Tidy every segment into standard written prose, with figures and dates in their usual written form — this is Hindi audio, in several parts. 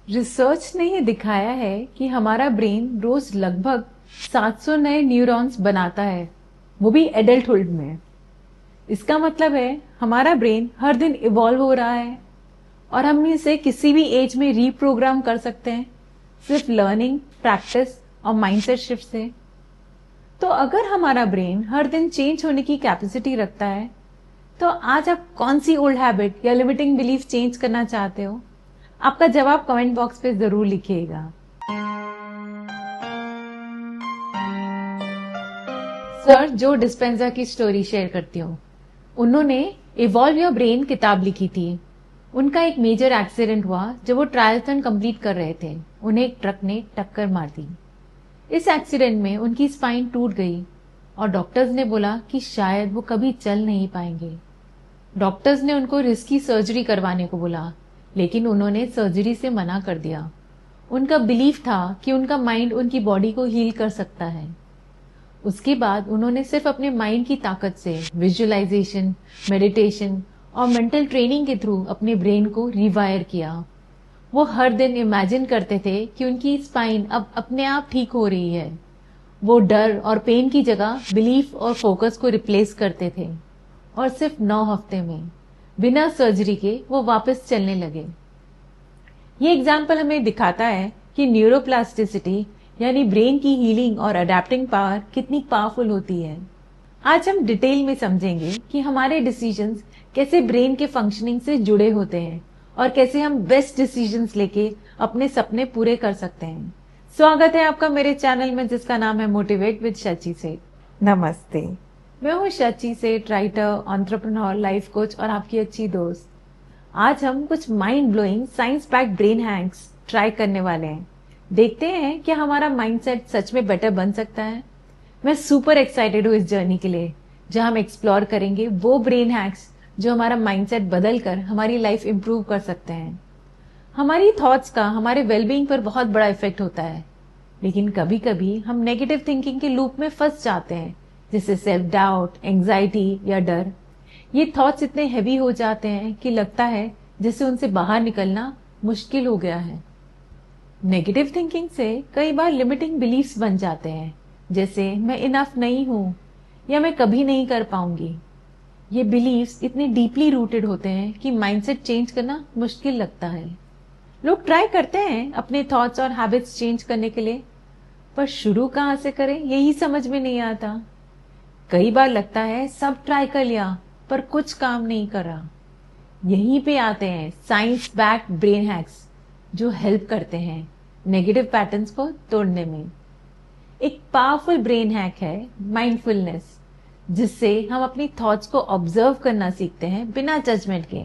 रिसर्च ने ये दिखाया है कि हमारा ब्रेन रोज लगभग 700 नए न्यूरॉन्स बनाता है, वो भी एडल्टहुड में। इसका मतलब है हमारा ब्रेन हर दिन इवॉल्व हो रहा है और हम इसे किसी भी एज में रीप्रोग्राम कर सकते हैं, सिर्फ लर्निंग, प्रैक्टिस और माइंडसेट शिफ्ट से। तो अगर हमारा ब्रेन हर दिन चेंज होने की कैपेसिटी रखता है, तो आज आप कौन सी ओल्ड हैबिट या लिमिटिंग बिलीफ चेंज करना चाहते हो? आपका जवाब कमेंट बॉक्स पे जरूर लिखिएगा। सर जो डिस्पेंजा की स्टोरी शेयर करती हूँ, उन्होंने इवॉल्व योर ब्रेन किताब लिखी थी। उनका एक मेजर एक्सीडेंट हुआ जब वो ट्रायथलॉन कंप्लीट कर रहे थे। उन्हें एक ट्रक ने टक्कर मार दी। इस एक्सीडेंट में उनकी स्पाइन टूट गई और डॉक्टर्स ने बोला कि शायद वो कभी चल नहीं पाएंगे। डॉक्टर्स ने उनको रिस्की सर्जरी करवाने को बोला, लेकिन उन्होंने सर्जरी से मना कर दिया। उनका बिलीफ था कि उनका माइंड उनकी बॉडी को हील कर सकता है। उसके बाद उन्होंने सिर्फ अपने माइंड की ताकत से विजुअलाइजेशन, मेडिटेशन और मेंटल ट्रेनिंग के थ्रू अपने ब्रेन को रिवायर किया। वो हर दिन इमेजिन करते थे कि उनकी स्पाइन अब अपने आप ठीक हो रही है। वो डर और पेन की जगह बिलीफ और फोकस को रिप्लेस करते थे और सिर्फ 9 हफ्ते में बिना सर्जरी के वो वापस चलने लगे। ये एग्जाम्पल हमें दिखाता है कि न्यूरोप्लास्टिसिटी यानी ब्रेन की हीलिंग और अडेप्टिंग पावर कितनी पावरफुल होती है। आज हम डिटेल में समझेंगे कि हमारे डिसीजंस कैसे ब्रेन के फंक्शनिंग से जुड़े होते हैं और कैसे हम बेस्ट डिसीजंस लेके अपने सपने पूरे कर सकते हैं। स्वागत है आपका मेरे चैनल में, जिसका नाम है मोटिवेट विद शची सेठ। नमस्ते, मैं हूँ शची सेठ, राइटर, एंटरप्रेन्योर, लाइफ कोच और आपकी अच्छी दोस्त। आज हम कुछ mind blowing science packed brain hacks try करने वाले हैं। देखते हैं कि हमारा माइंडसेट सच में बेटर बन सकता है। मैं सुपर एक्साइटेड हूँ इस जर्नी के लिए, जहां हम एक्सप्लोर करेंगे वो ब्रेन हैक्स जो हमारा माइंडसेट बदल कर हमारी लाइफ इंप्रूव कर सकते हैं। हमारी थॉट्स का हमारे वेलबींग पर बहुत बड़ा इफेक्ट होता है, लेकिन कभी कभी हम नेगेटिव थिंकिंग के लूप में फंस जाते हैं, जैसे सेल्फ डाउट, एंग्जाइटी या डर। ये थॉट्स इतने हैवी हो जाते हैं कि लगता है जैसे उनसे बाहर निकलना मुश्किल हो गया है। नेगेटिव थिंकिंग से कई बार लिमिटिंग बिलीफ्स बन जाते हैं, जैसे मैं इनफ नहीं हूं या मैं कभी नहीं कर पाऊंगी। ये बिलीफ्स इतने डीपली रूटेड होते हैं कि माइंडसेट चेंज करना मुश्किल लगता है। लोग ट्राई करते हैं अपने थॉट्स और हैबिट्स चेंज करने के लिए, पर शुरू कहाँ से करें यही समझ में नहीं आता। कई बार लगता है सब ट्राई कर लिया पर कुछ काम नहीं करा। यहीं पे आते हैं साइंस बैक्ड ब्रेन हैक्स, जो हेल्प करते हैं नेगेटिव पैटर्न्स को तोड़ने में। एक पावरफुल ब्रेन हैक है माइंडफुलनेस, जिससे हम अपनी थॉट्स को ऑब्जर्व करना सीखते हैं बिना जजमेंट के।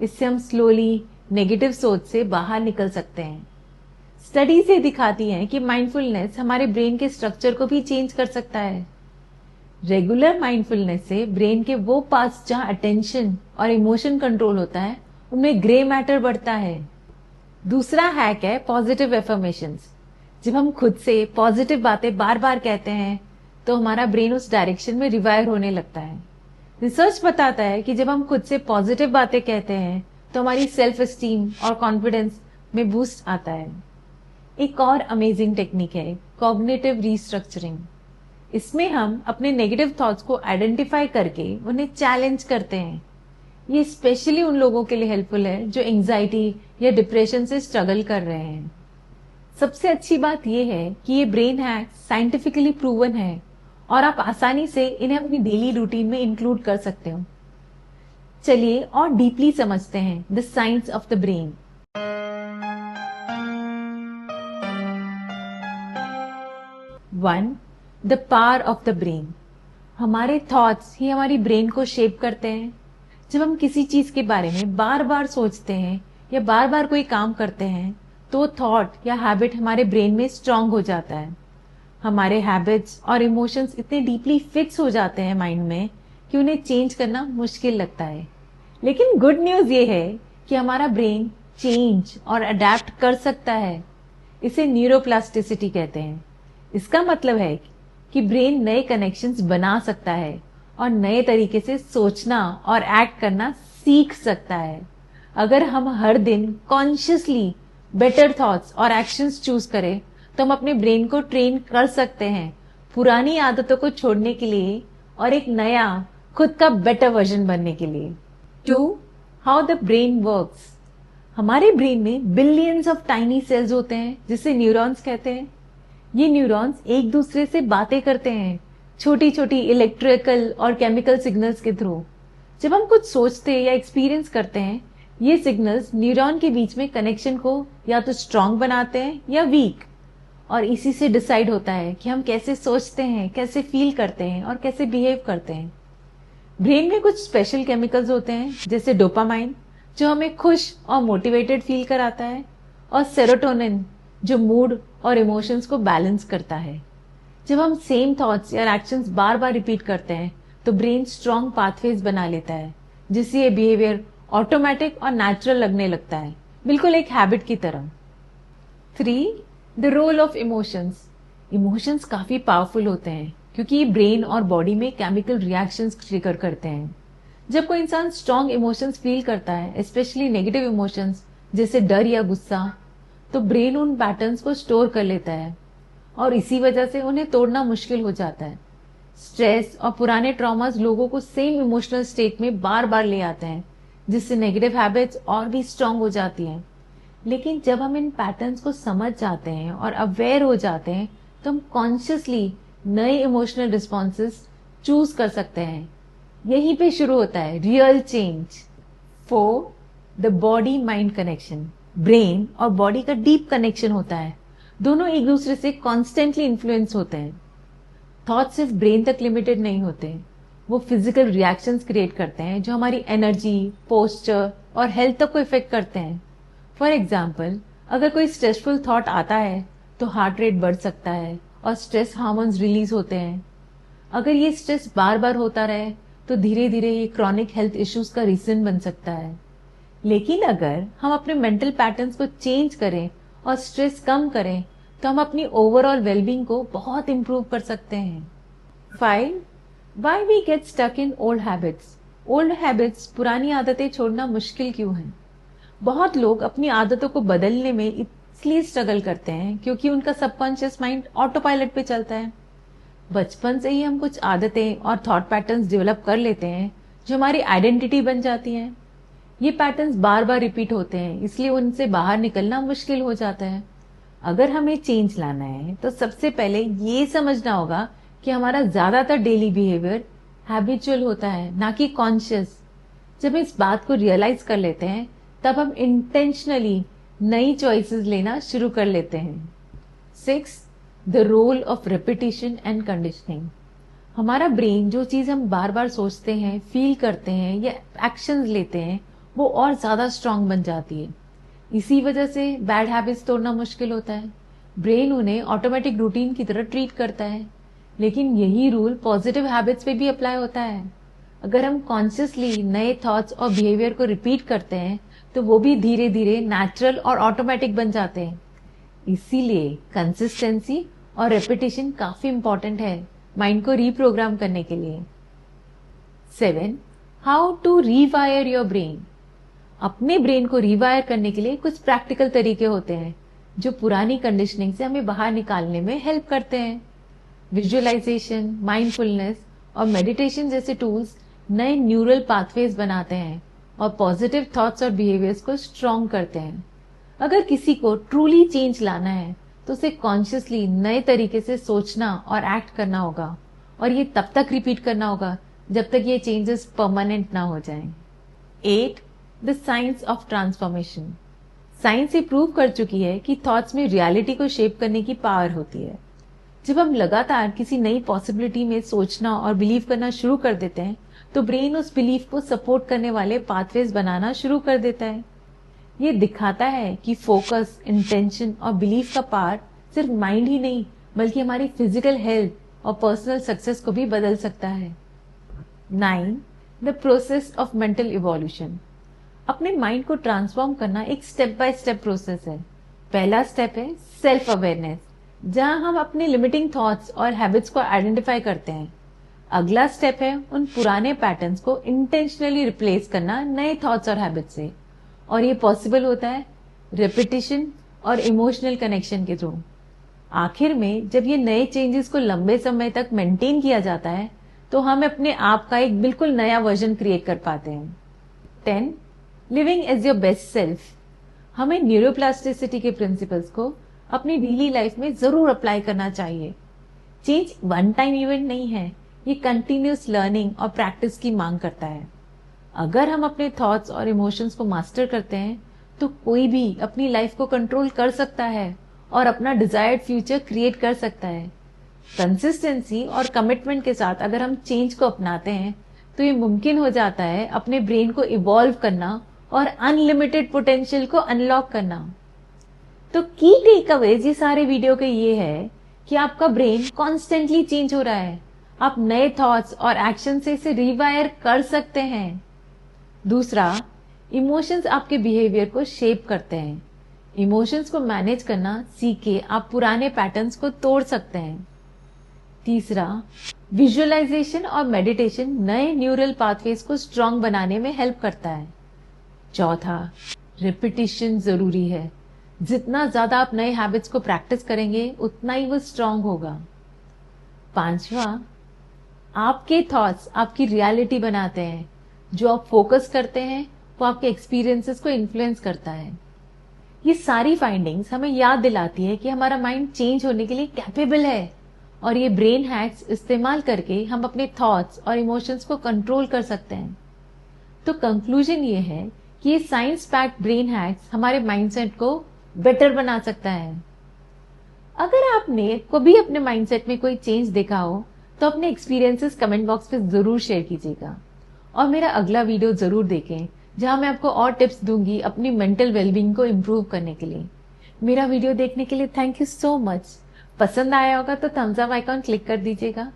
इससे हम स्लोली नेगेटिव सोच से बाहर निकल सकते हैं। स्टडीज ये दिखाती हैं कि माइंडफुलनेस हमारे ब्रेन के स्ट्रक्चर को भी चेंज कर सकता है। रेगुलर माइंडफुलनेस से ब्रेन के वो पार्ट्स जहां अटेंशन और इमोशन कंट्रोल होता है, उनमें ग्रे मैटर बढ़ता है। दूसरा हैक है पॉजिटिव एफर्मेशंस। जब हम खुद से पॉजिटिव बातें बार बार कहते हैं, तो हमारा ब्रेन उस डायरेक्शन में रिवायर होने लगता है। रिसर्च बताता है कि जब हम खुद से पॉजिटिव बातें कहते हैं, तो हमारी सेल्फ एस्टीम और कॉन्फिडेंस में बूस्ट आता है। एक और अमेजिंग टेक्निक है कॉग्निटिव रीस्ट्रक्चरिंग। इसमें हम अपने नेगेटिव थॉट्स को आइडेंटिफाई करके उन्हें चैलेंज करते हैं। ये स्पेशली उन लोगों के लिए हेल्पफुल है जो एंजाइटी या डिप्रेशन से स्ट्रगल कर रहे हैं। सबसे अच्छी बात यह है कि ये ब्रेन हैक साइंटिफिकली प्रूवन है और आप आसानी से इन्हें अपनी डेली रूटीन में इंक्लूड कर सकते हो। चलिए और डीपली समझते हैं the science of the brain. 1. The power of the brain. हमारे थॉट्स ही हमारी ब्रेन को शेप करते हैं। जब हम किसी चीज के बारे में बार बार सोचते हैं या बार बार कोई काम करते हैं, तो थॉट या हैबिट हमारे ब्रेन में स्ट्रांग हो जाता है। हमारे हैबिट्स और इमोशंस इतने डीपली फिक्स हो जाते हैं माइंड में कि उन्हें चेंज करना मुश्किल लगता है। लेकिन गुड न्यूज ये है कि हमारा ब्रेन चेंज और अडेप्ट कर सकता है। इसे न्यूरोप्लास्टिसिटी कहते हैं। इसका मतलब है कि ब्रेन नए कनेक्शंस बना सकता है और नए तरीके से सोचना और एक्ट करना सीख सकता है। अगर हम हर दिन कॉन्शियसली बेटर थॉट्स और एक्शंस चूज करें तो हम अपने ब्रेन को ट्रेन कर सकते हैं पुरानी आदतों को छोड़ने के लिए और एक नया खुद का बेटर वर्जन बनने के लिए। 2. How the brain works. हमारे ब्रेन में बिलियंस ऑफ टाइनी सेल्स होते हैं जिसे न्यूरॉन्स कहते हैं। ये न्यूरॉन्स एक दूसरे से बातें करते हैं छोटी छोटी इलेक्ट्रिकल और केमिकल सिग्नल्स के थ्रू। जब हम कुछ सोचते या एक्सपीरियंस करते हैं ये सिग्नल्स न्यूरॉन के बीच में कनेक्शन को या तो स्ट्रांग बनाते हैं या वीक, और इसी से डिसाइड होता है कि हम कैसे सोचते हैं, कैसे फील करते हैं और कैसे बिहेव करते हैं। ब्रेन में कुछ स्पेशल केमिकल्स होते हैं जैसे डोपामाइन जो हमें खुश और मोटिवेटेड फील कराता है, और सेरोटोनिन जो मूड और इमोशंस को बैलेंस करता है। जब हम सेम थॉट्स या एक्शंस बार बार रिपीट करते हैं तो ब्रेन स्ट्रॉन्ग पाथवेज बना लेता है जिससे ये बिहेवियर ऑटोमेटिक और नेचुरल लगने लगता है, बिल्कुल एक हैबिट की तरह। 3. The role of emotions. Emotions काफी पावरफुल होते हैं क्योंकि ये ब्रेन और बॉडी में केमिकल रिएक्शंस ट्रिगर करते हैं। जब कोई इंसान स्ट्रॉन्ग इमोशंस फील करता है, स्पेशली नेगेटिव इमोशंस जैसे डर या गुस्सा, तो ब्रेन उन पैटर्न्स को स्टोर कर लेता है और इसी वजह से उन्हें तोड़ना मुश्किल हो जाता है। स्ट्रेस और पुराने ट्रॉमास लोगों को सेम इमोशनल स्टेट में बार बार ले आते हैं जिससे नेगेटिव हैबिट्स और भी स्ट्रांग हो जाती हैं। लेकिन जब हम इन पैटर्न्स को समझ जाते हैं और अवेयर हो जाते हैं तो हम कॉन्शियसली नए इमोशनल रिस्पॉन्सेस चूज कर सकते हैं। यहीं पे शुरू होता है real change. 4. The body mind connection. Brain और बॉडी का डीप कनेक्शन होता है, दोनों एक दूसरे से कॉन्स्टेंटली इन्फ्लुएंस होते हैं। थॉट सिर्फ ब्रेन तक लिमिटेड नहीं होते, वो फिजिकल रिएक्शंस क्रिएट करते हैं जो हमारी एनर्जी, पोस्चर और हेल्थ तक को इफेक्ट करते हैं। फॉर एग्जाम्पल, अगर कोई स्ट्रेसफुल थॉट आता है तो हार्ट रेट बढ़ सकता है और स्ट्रेस हार्मोन्स रिलीज होते हैं। अगर ये स्ट्रेस बार बार होता रहे तो धीरे धीरे ये क्रॉनिक हेल्थ इश्यूज का रीजन बन सकता है। लेकिन अगर हम अपने मेंटल पैटर्न्स को चेंज करें और स्ट्रेस कम करें तो हम अपनी ओवरऑल वेलबींग को बहुत इंप्रूव कर सकते हैं। 5. Why we get stuck in old habits. Old habits, पुरानी आदतें छोड़ना मुश्किल क्यों है? बहुत लोग अपनी आदतों को बदलने में इसलिए स्ट्रगल करते हैं क्योंकि उनका सबकॉन्शियस माइंड ऑटो पायलट पे चलता है। बचपन से ही हम कुछ आदतें और थॉट पैटर्न्स डेवलप कर लेते हैं जो हमारी आइडेंटिटी बन जाती हैं। ये पैटर्न्स बार बार रिपीट होते हैं इसलिए उनसे बाहर निकलना मुश्किल हो जाता है। अगर हमें चेंज लाना है तो सबसे पहले ये समझना होगा कि हमारा ज्यादातर डेली बिहेवियर हैबिचुअल होता है, ना कि कॉन्शियस। जब इस बात को रियलाइज कर लेते हैं तब हम इंटेंशनली नई चॉइसेस लेना शुरू कर लेते हैं। 6. The role of repetition and conditioning. हमारा ब्रेन जो चीज हम बार बार सोचते हैं, फील करते हैं या एक्शंस लेते हैं वो और ज्यादा स्ट्रांग बन जाती है। इसी वजह से बैड हैबिट्स तोड़ना मुश्किल होता है। ब्रेन उन्हें ऑटोमेटिक रूटीन की तरह ट्रीट करता है, लेकिन यही रूल पॉजिटिव हैबिट्स पे भी अप्लाई होता है। अगर हम कॉन्शियसली नए थॉट्स और बिहेवियर को रिपीट करते हैं तो वो भी धीरे धीरे नेचुरल और ऑटोमेटिक बन जाते हैं। इसीलिए कंसिस्टेंसी और रेपिटेशन काफी इंपॉर्टेंट है माइंड को रीप्रोग्राम करने के लिए। 7. How to rewire your brain. अपने ब्रेन को रीवायर करने के लिए कुछ प्रैक्टिकल तरीके होते हैं जो पुरानी कंडीशनिंग से हमें बाहर निकालने में हेल्प करते हैं। विजुअलाइजेशन, माइंडफुलनेस और मेडिटेशन जैसे टूल्स नए न्यूरल पाथवेज बनाते हैं और पॉजिटिव थॉट्स और बिहेवियर्स को स्ट्रॉन्ग करते हैं। अगर किसी को ट्रूली चेंज लाना है तो उसे कॉन्शियसली नए तरीके से सोचना और एक्ट करना होगा, और ये तब तक रिपीट करना होगा जब तक ये चेंजेस परमानेंट ना हो जाएं। 8. The science of transformation. Science ये प्रूव कर चुकी है कि थॉट्स में रियलिटी को शेप करने की पावर होती है। जब हम लगातार किसी नई पॉसिबिलिटी में सोचना और बिलीव करना शुरू कर देते हैं तो ब्रेन उस बिलीफ को सपोर्ट करने वाले पाथवेज बनाना शुरू कर देता है। ये दिखाता है कि फोकस, इंटेंशन और बिलीफ का पावर सिर्फ माइंड ही नहीं बल्कि हमारी फिजिकल हेल्थ और पर्सनल सक्सेस को भी बदल सकता है। 9. The process of mental evolution. अपने माइंड को ट्रांसफॉर्म करना एक स्टेप बाय स्टेप प्रोसेस है। पहला स्टेप है सेल्फ अवेयरनेस, जहां हम अपने लिमिटिंग थॉट्स और हैबिट्स को आइडेंटिफाई करते हैं। अगला स्टेप है उन पुराने पैटर्न्स को इंटेंशनली रिप्लेस करना नए थॉट्स और हैबिट्स से, और ये पॉसिबल होता है रेपिटेशन और इमोशनल कनेक्शन के थ्रू। आखिर में जब ये नए चेंजेस को लंबे समय तक मेंटेन किया जाता है तो हम अपने आप का एक बिल्कुल नया वर्जन क्रिएट कर पाते हैं। 10. Living as your best self. हमें न्यूरोप्लास्टिसिटी के प्रिंसिपल्स को अपनी डेली लाइफ में जरूर अप्लाई करना चाहिए। चेंज वन टाइम इवेंट नहीं है, ये कंटिन्यूस लर्निंग और प्रैक्टिस की मांग करता है। अगर हम अपने थॉट्स और इमोशंस को मास्टर करते हैं तो कोई भी अपनी लाइफ को कंट्रोल कर सकता है और अपना डिजायर्ड फ्यूचर क्रिएट कर सकता है। कंसिस्टेंसी और कमिटमेंट के साथ अगर हम चेंज को अपनाते हैं तो ये मुमकिन हो जाता है अपने ब्रेन को इवॉल्व करना और अनलिमिटेड पोटेंशियल को अनलॉक करना। तो की टेकअवेज ये सारे वीडियो के ये है कि आपका ब्रेन कॉन्स्टेंटली चेंज हो रहा है। आप नए थॉट्स और एक्शन से इसे रिवायर कर सकते हैं। दूसरा, इमोशंस आपके बिहेवियर को शेप करते हैं। इमोशंस को मैनेज करना सीखे आप पुराने पैटर्न्स को तोड़ सकते हैं। तीसरा, विजुअलाइजेशन और मेडिटेशन नए न्यूरल पाथवेज को स्ट्रांग बनाने में हेल्प करता है। चौथा, रिपीटिशन जरूरी है। जितना ज्यादा आप नए हैबिट्स को प्रैक्टिस करेंगे उतना ही वो स्ट्रांग होगा। पांचवा, आपके थॉट्स आपकी रियलिटी बनाते हैं। जो आप फोकस करते हैं वो आपके एक्सपीरियंसेस को इन्फ्लुएंस करता है। ये सारी फाइंडिंग्स हमें याद दिलाती है कि हमारा माइंड चेंज होने के लिए कैपेबल है और ये ब्रेन हैक्स इस्तेमाल करके हम अपने थॉट्स और इमोशंस को कंट्रोल कर सकते हैं। तो कंक्लूजन ये है कि ये साइंस पैक्ड ब्रेन हैक्स हमारे माइंडसेट को बेटर बना सकता है। अगर आपने कभी अपने माइंडसेट में कोई चेंज देखा हो तो अपने एक्सपीरियंसेस कमेंट बॉक्स पे जरूर शेयर कीजिएगा और मेरा अगला वीडियो जरूर देखें जहां मैं आपको और टिप्स दूंगी अपनी मेंटल वेलबींग को इम्प्रूव करने के लिए। मेरा वीडियो देखने के लिए थैंक यू सो मच। पसंद आया होगा तो थम्स अप आइकॉन क्लिक कर दीजिएगा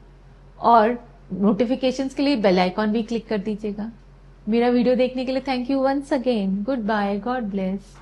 और नोटिफिकेशंस के लिए बेल आइकॉन भी क्लिक कर दीजिएगा। मेरा वीडियो देखने के लिए thank you once again. Goodbye, God bless.